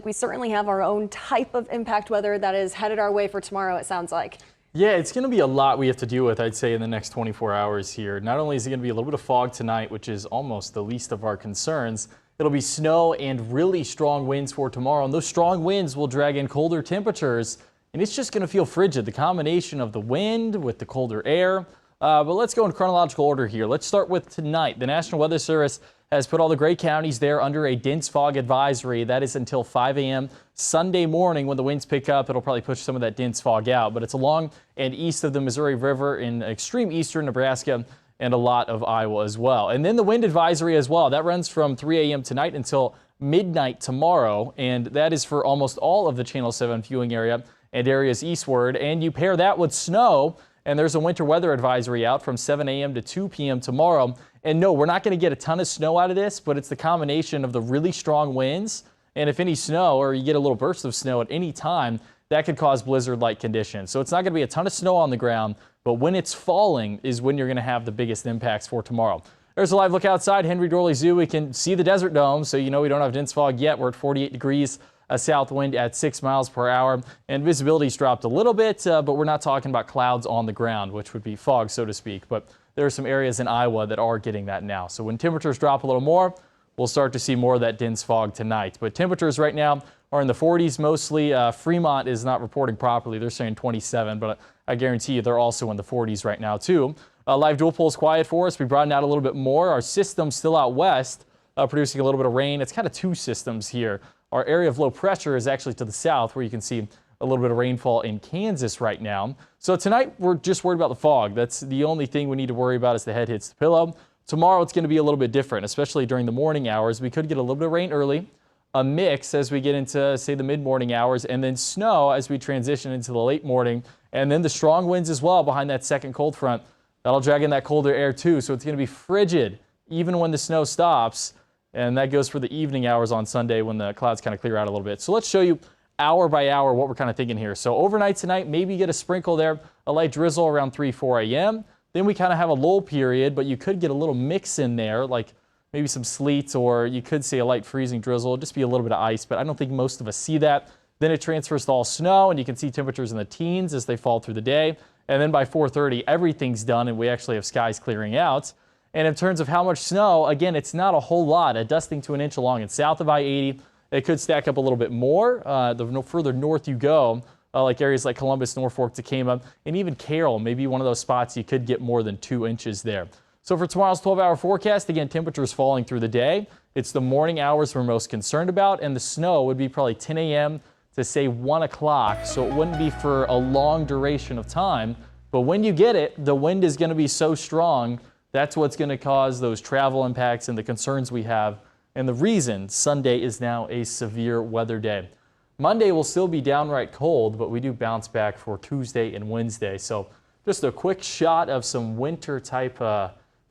We certainly have our own type of impact weather that is headed our way for tomorrow, it sounds like. Yeah, it's going to be a lot we have to deal with, I'd say, in the next 24 hours here. Not only is it going to be a little bit of fog tonight, which is almost the least of our concerns, it'll be snow and really strong winds for tomorrow. And those strong winds will drag in colder temperatures, and it's just going to feel frigid. The combination of the wind with the colder air. But let's go in chronological order here. Let's start with tonight. The National Weather Service has put all the great counties there under a dense fog advisory. That is until 5 a.m. Sunday morning. When the winds pick up, it'll probably push some of that dense fog out. But it's along and east of the Missouri River in extreme eastern Nebraska and a lot of Iowa as well. And then the wind advisory as well. That runs from 3 a.m. tonight until midnight tomorrow. And that is for almost all of the Channel 7 viewing area and areas eastward. And you pair that with snow, and there's a winter weather advisory out from 7 a.m. to 2 p.m. tomorrow. And no, we're not going to get a ton of snow out of this, but it's the combination of the really strong winds. And if any snow, or you get a little burst of snow at any time, that could cause blizzard-like conditions. So it's not going to be a ton of snow on the ground, but when it's falling is when you're going to have the biggest impacts for tomorrow. There's a live look outside Henry Doorly Zoo. We can see the Desert Dome, so you know we don't have dense fog yet. We're at 48 degrees. A south wind at 6 miles per hour, and visibility's dropped a little bit, but we're not talking about clouds on the ground, which would be fog, so to speak. But there are some areas in Iowa that are getting that now. So when temperatures drop a little more, we'll start to see more of that dense fog tonight. But temperatures right now are in the 40s mostly. Fremont is not reporting properly. They're saying 27, but I guarantee you they're also in the 40s right now too. Live dual pole's quiet for us. We broadened out a little bit more. Our system's still out west, producing a little bit of rain. It's kind of two systems here. Our area of low pressure is actually to the south, where you can see a little bit of rainfall in Kansas right now. So tonight, we're just worried about the fog. That's the only thing we need to worry about as the head hits the pillow. Tomorrow, it's going to be a little bit different, especially during the morning hours. We could get a little bit of rain early, a mix as we get into, say, the mid-morning hours, and then snow as we transition into the late morning. And then the strong winds as well behind that second cold front. That'll drag in that colder air, too. So it's going to be frigid even when the snow stops. And that goes for the evening hours on Sunday when the clouds kind of clear out a little bit. So let's show you hour by hour what we're kind of thinking here. So overnight tonight, maybe you get a sprinkle there, a light drizzle around 4 a.m. Then we kind of have a lull period, but you could get a little mix in there, like maybe some sleet, or you could see a light freezing drizzle. It'll just be a little bit of ice, but I don't think most of us see that. Then it transfers to all snow, and you can see temperatures in the teens as they fall through the day. And then by 4:30, everything's done, and we actually have skies clearing out. And in terms of how much snow, again, it's not a whole lot, a dusting to an inch along and south of I-80. It could stack up a little bit more the further north you go, like areas like Columbus, Norfolk, Tacoma, and even Carroll, maybe one of those spots you could get more than 2 inches there. So for tomorrow's 12-hour forecast, again, temperatures falling through the day. It's the morning hours we're most concerned about, and the snow would be probably 10 a.m. to, say, 1 o'clock, so it wouldn't be for a long duration of time. But when you get it, the wind is going to be so strong. That's what's going to cause those travel impacts and the concerns we have, and the reason Sunday is now a severe weather day. Monday will still be downright cold, but we do bounce back for Tuesday and Wednesday. So just a quick shot of some winter type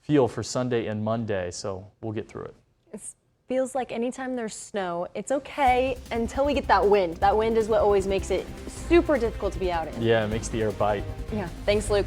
feel for Sunday and Monday, so we'll get through it. It feels like anytime there's snow, it's okay until we get that wind. That wind is what always makes it super difficult to be out in. Yeah, it makes the air bite. Yeah, thanks, Luke.